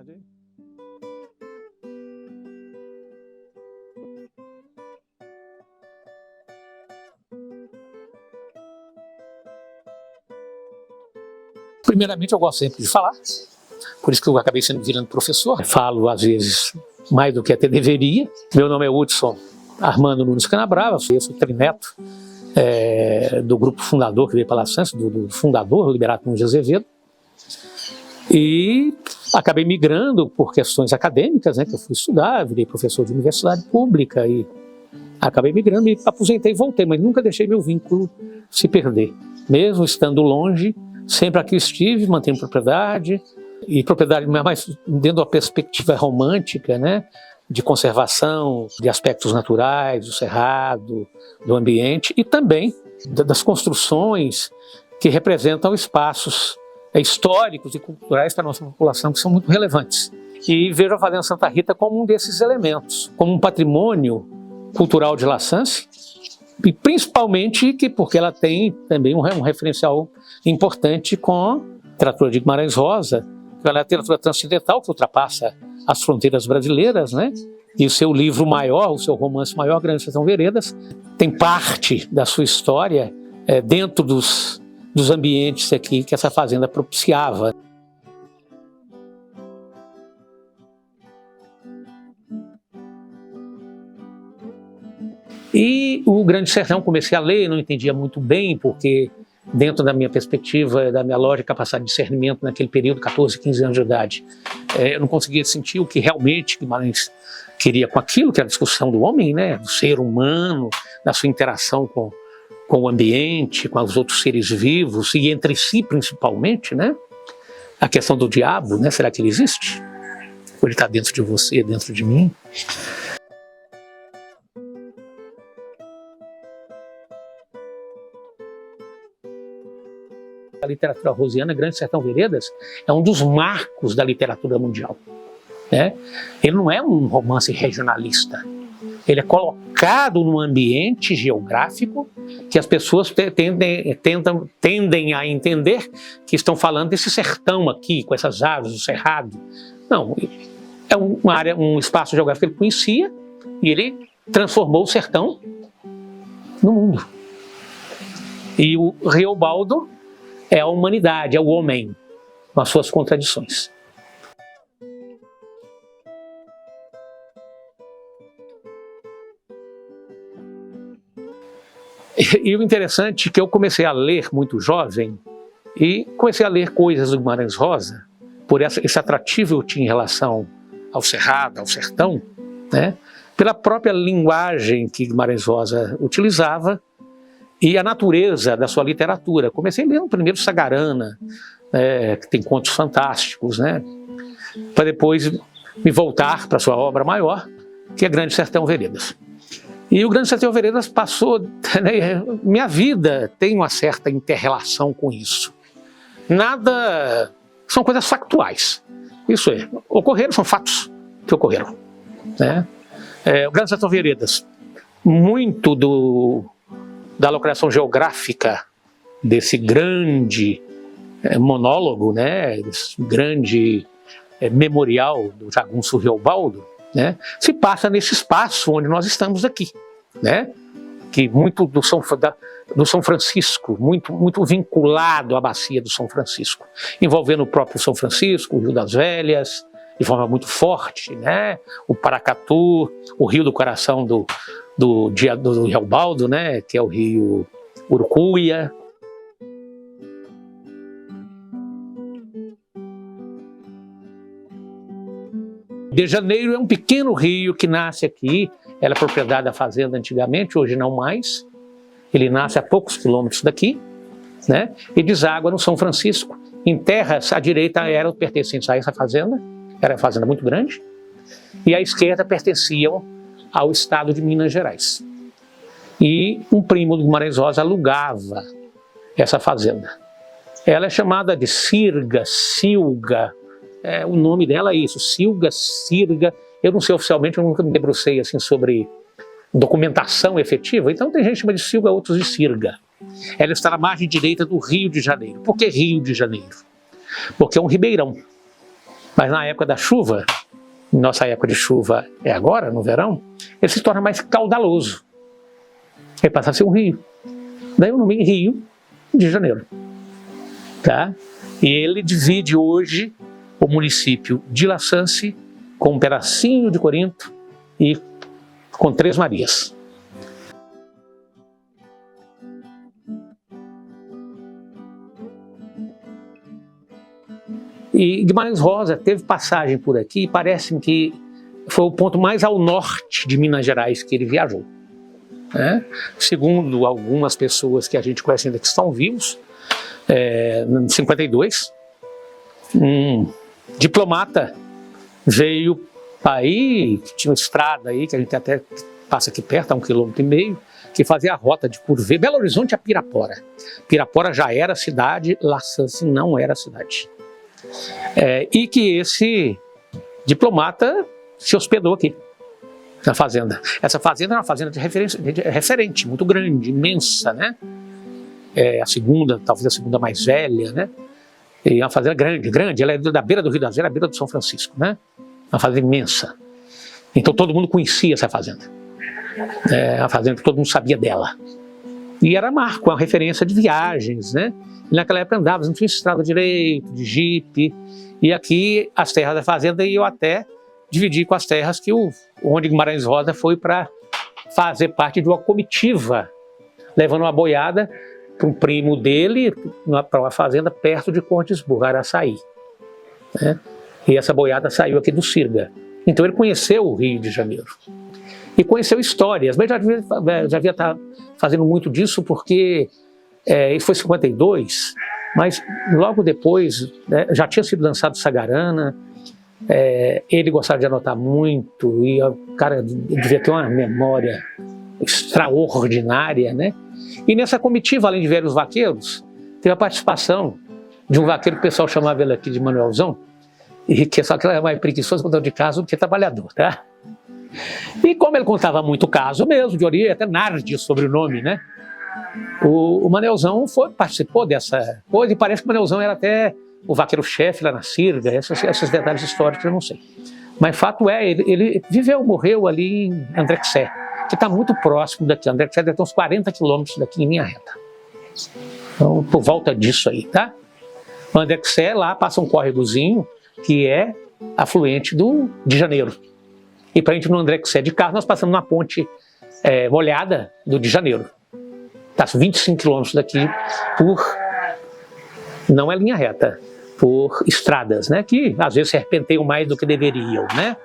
tarde. Primeiramente, eu gosto sempre de falar, por isso que eu acabei virando professor. Falo, às vezes, mais do que até deveria. Meu nome é Hudson Armando Nunes Canabrava, eu sou trineto do grupo fundador que veio para La Chance, do fundador, Liberato Nunes de Azevedo. E acabei migrando por questões acadêmicas, né, que eu fui estudar, virei professor de universidade pública e acabei migrando, me aposentei e voltei, mas nunca deixei meu vínculo se perder. Mesmo estando longe, sempre aqui estive, mantenho propriedade, e propriedade mais dentro da perspectiva romântica, né, de conservação de aspectos naturais, do cerrado, do ambiente, e também das construções que representam espaços históricos e culturais para a nossa população, que são muito relevantes. E vejo a Fazenda Santa Rita como um desses elementos, como um patrimônio cultural de La Chance, e principalmente porque ela tem também um referencial importante com a literatura de Guimarães Rosa, que é uma literatura transcendental que ultrapassa as fronteiras brasileiras, né? E o seu livro maior, o seu romance maior, Grande Sertão Veredas, tem parte da sua história dentro dos ambientes aqui que essa fazenda propiciava. E o Grande Sertão comecei a ler, não entendia muito bem, porque dentro da minha perspectiva, da minha lógica, capacidade de discernimento naquele período, 14, 15 anos de idade, eu não conseguia sentir o que realmente Guimarães queria com aquilo, que era a discussão do homem, né, do ser humano, da sua interação com o ambiente, com os outros seres vivos e entre si principalmente, né? A questão do diabo, né? Será que ele existe? Ou ele está dentro de você, dentro de mim? A literatura rosiana, Grande Sertão Veredas, é um dos marcos da literatura mundial, né? Ele não é um romance regionalista. Ele é colocado num ambiente geográfico que as pessoas tendem a entender que estão falando desse sertão aqui, com essas árvores, o cerrado. Não, é uma área, um espaço geográfico que ele conhecia e ele transformou o sertão no mundo. E o Riobaldo é a humanidade, é o homem, com as suas contradições. E o interessante é que eu comecei a ler muito jovem e comecei a ler coisas do Guimarães Rosa, por esse atrativo que eu tinha em relação ao cerrado, ao sertão, né? Pela própria linguagem que Guimarães Rosa utilizava e a natureza da sua literatura. Comecei lendo primeiro Sagarana, que tem contos fantásticos, né? Para depois me voltar para a sua obra maior, que é Grande Sertão Veredas. E o Grande Sertão Veredas passou, né, minha vida tem uma certa inter-relação com isso. Nada, são coisas factuais. Isso é, ocorreram, são fatos que ocorreram, né? O Grande Sertão Veredas, muito da localização geográfica desse grande monólogo, né, desse grande memorial do jagunço Riobaldo, né, se passa nesse espaço onde nós estamos aqui, né, que muito do São Francisco, muito vinculado à bacia do São Francisco, envolvendo o próprio São Francisco, o Rio das Velhas, de forma muito forte, né, o Paracatu, o Rio do Coração do Riobaldo, né, que é o Rio Urucuia. De Janeiro é um pequeno rio que nasce aqui, era propriedade da fazenda antigamente, hoje não mais. Ele nasce a poucos quilômetros daqui, né, e deságua no São Francisco. Em terras, à direita eram pertencentes a essa fazenda, era uma fazenda muito grande, e à esquerda pertenciam ao estado de Minas Gerais. E um primo do Guimarães Rosa alugava essa fazenda. Ela é chamada de Sirga, Silga, o nome dela é isso, Silga, Sirga. Eu não sei oficialmente, eu nunca me debrucei assim sobre documentação efetiva, então tem gente que chama de Silga, outros de Sirga. Ela está na margem direita do Rio de Janeiro. Por que Rio de Janeiro? Porque é um ribeirão. Mas na época da chuva, nossa época de chuva é agora, no verão, ele se torna mais caudaloso. Ele passa a ser um rio. Daí o nome Rio de Janeiro. Tá? E ele divide hoje o município de La Sance com um pedacinho de Corinto e com Três Marias. E Guimarães Rosa teve passagem por aqui e parece que foi o ponto mais ao norte de Minas Gerais que ele viajou. Segundo algumas pessoas que a gente conhece ainda que estão vivos, em 52, um diplomata veio aí, tinha uma estrada aí, que a gente até passa aqui perto, a 1,5 km, que fazia a rota de Purvê, Belo Horizonte a Pirapora. Pirapora já era cidade, La Sance não era cidade. E que esse diplomata se hospedou aqui, na fazenda. Essa fazenda era uma fazenda de referente, muito grande, imensa, né? A segunda, talvez a segunda mais velha, né? E uma fazenda grande, ela é da beira do Rio das Velhas, à beira do São Francisco, né? Uma fazenda imensa. Então todo mundo conhecia essa fazenda. A fazenda que todo mundo sabia dela. E era marco, uma referência de viagens, né? E naquela época andava, não tinha estrada direito, de jipe. E aqui as terras da fazenda iam até dividir com as terras que onde Guimarães Rosa foi para fazer parte de uma comitiva, levando uma boiada para um primo dele, para uma fazenda perto de Cortesburgo, Araçaí. Né? E essa boiada saiu aqui do Sirga. Então ele conheceu o Rio de Janeiro. E conheceu histórias, mas já devia estar fazendo muito disso porque isso foi em 52, mas logo depois já tinha sido lançado Sagarana. Ele gostava de anotar muito e o cara devia ter uma memória extraordinária, né? E nessa comitiva, além de velhos vaqueiros, teve a participação de um vaqueiro que o pessoal chamava ele aqui de Manuelzão, e que só que ele era mais preguiçoso, contando de caso do que trabalhador, tá? E como ele contava muito caso mesmo, de origem até Nardi, sobrenome, né? O Manuelzão participou dessa coisa e parece que o Manuelzão era até o vaqueiro-chefe lá na Sirga, esses detalhes históricos eu não sei. Mas fato ele morreu ali em André-Xé, que está muito próximo daqui. André-Xé deve ter uns 40 quilômetros daqui em linha reta. Então, por volta disso aí, tá? O André-Xé, lá passa um córregozinho que é afluente de Janeiro. E para a gente ir no André-Xé de carro, nós passamos na ponte molhada de Janeiro. Está 25 quilômetros daqui não é linha reta, por estradas, né, que às vezes serpenteiam mais do que deveriam, né?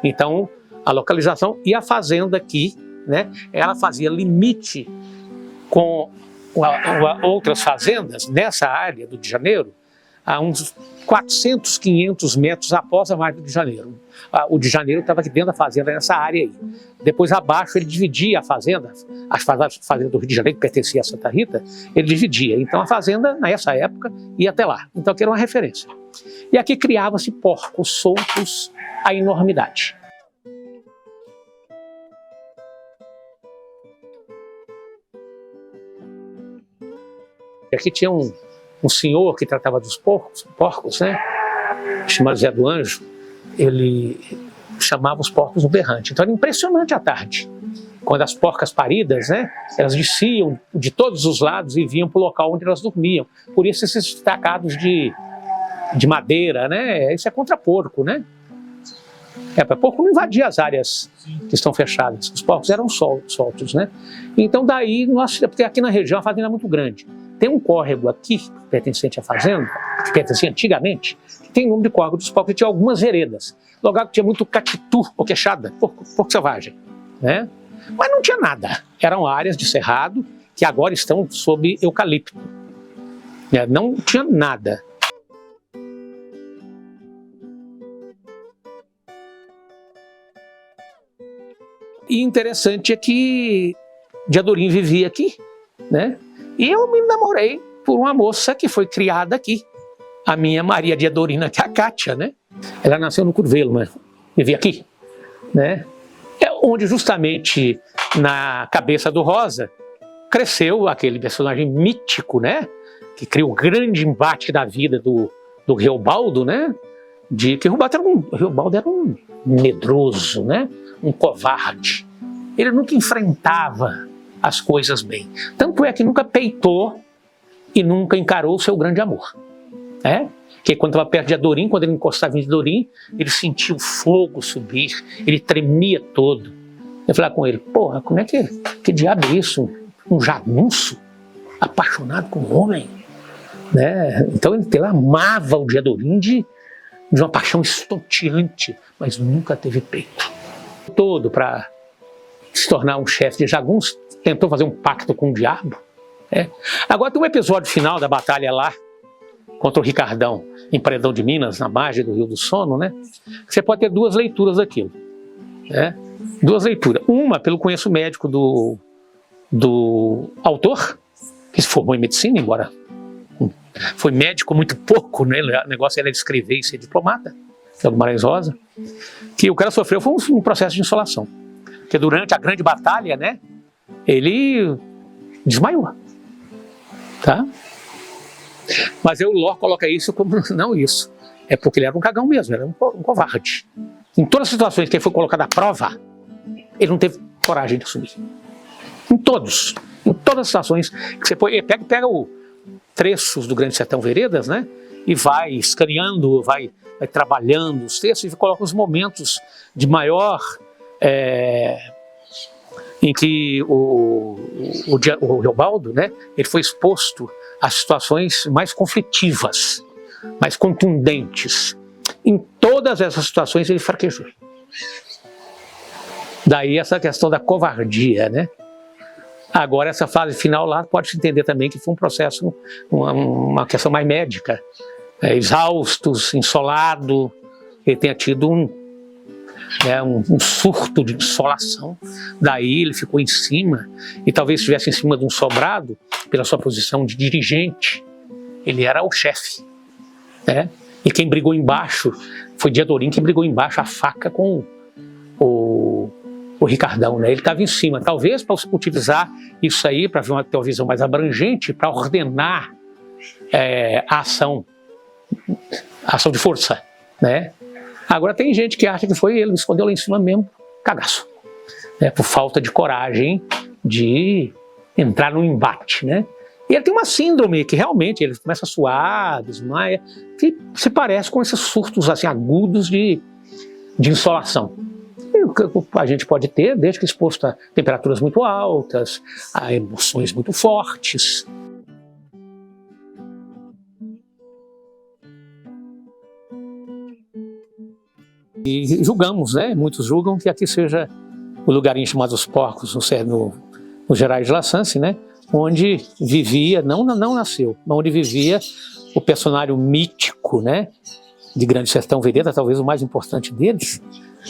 Então, a localização e a fazenda aqui, né, ela fazia limite com outras fazendas nessa área do Rio de Janeiro, a uns 400, 500 metros após a margem do Rio de Janeiro. O de Janeiro estava aqui dentro da fazenda, nessa área aí. Depois, abaixo, ele dividia a fazenda, a fazenda do Rio de Janeiro, que pertencia a Santa Rita, ele dividia. Então, a fazenda, nessa época, ia até lá. Então, aqui era uma referência. E aqui criava-se porcos soltos à enormidade. E aqui tinha um senhor que tratava dos porcos, né? Chamado Zé do Anjo. Ele chamava os porcos no berrante. Então era impressionante à tarde. Quando as porcas paridas, né, elas desciam de todos os lados e vinham para o local onde elas dormiam. Por isso esses destacados de madeira, né? Isso é contra porco, né? Para porco não invadir as áreas que estão fechadas. Os porcos eram soltos, né? Então daí, porque aqui na região a fazenda é muito grande. Tem um córrego aqui, pertencente à fazenda, que pertencia antigamente, que tem nome de córrego dos porcos, que tinha algumas veredas. Lugar que tinha muito catitu, ou queixada, porco selvagem, né? Mas não tinha nada. Eram áreas de cerrado que agora estão sob eucalipto. Não tinha nada. E interessante é que Diadorim vivia aqui, né? E eu me namorei por uma moça que foi criada aqui, a minha Maria Diadorina, que é a Cátia, né? Ela nasceu no Curvelo, mas vivia aqui, né? Onde justamente na cabeça do Rosa cresceu aquele personagem mítico, né? Que cria o grande embate da vida do Reobaldo, né? de que Riobaldo era um medroso, né? Um covarde. Ele nunca enfrentava as coisas bem. Tanto é que nunca peitou e nunca encarou o seu grande amor. Que quando estava perto de Adorim, quando ele encostava em Adorim, ele sentia o fogo subir, ele tremia todo. Eu falava com ele, porra, como é que diabo é isso? Um jagunço apaixonado com um homem? Né? Então ele amava o de Adorim de uma paixão estonteante, mas nunca teve peito. Todo para se tornar um chefe de jagunço, tentou fazer um pacto com o diabo. Agora tem um episódio final da batalha lá, contra o Ricardão, em Paredão de Minas, na margem do Rio do Sono, né? Você pode ter duas leituras daquilo. Duas leituras. Uma, pelo conhecimento médico do autor, que se formou em medicina, embora foi médico muito pouco, né? O negócio era escrever e ser diplomata, que é o Guimarães Rosa, que o cara sofreu foi um processo de insolação. Porque durante a grande batalha, né? Ele desmaiou. Tá? Mas o Locke coloca isso como não isso. É porque ele era um cagão mesmo, ele era um covarde. Em todas as situações que ele foi colocado à prova, ele não teve coragem de assumir. Em todas as situações que você pega o trechos do Grande Sertão Veredas, né? E vai escaneando, vai trabalhando os textos e coloca os momentos de maior em que o Riobaldo, né? Ele foi exposto a situações mais conflitivas, mais contundentes. Em todas essas situações ele fraquejou. Daí essa questão da covardia, né? Agora essa fase final lá pode-se entender também que foi um processo, uma questão mais médica. Exaustos, insolado, ele tenha tido um surto de insolação. Daí ele ficou em cima, e talvez estivesse em cima de um sobrado, pela sua posição de dirigente. Ele era o chefe. E quem brigou embaixo foi de Adorim, que brigou embaixo a faca com o Ricardão. Né? Ele estava em cima, talvez para utilizar isso aí, para ter uma visão mais abrangente, para ordenar a ação de força. Né? Agora tem gente que acha que foi ele, escondeu lá em cima mesmo, cagaço. Por falta de coragem de entrar no embate. Né? E ele tem uma síndrome que realmente ele começa a suar, desmaia, que se parece com esses surtos assim, agudos de insolação. E o que a gente pode ter, desde que exposto a temperaturas muito altas, a emoções muito fortes. E julgamos, né? Muitos julgam que aqui seja o lugarinho chamado Os Porcos, no Gerais de La Sance, né? Onde vivia, não nasceu, mas onde vivia o personagem mítico, né? De Grande Sertão Veredas, talvez o mais importante deles,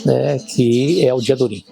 né? Que é o de Adorim.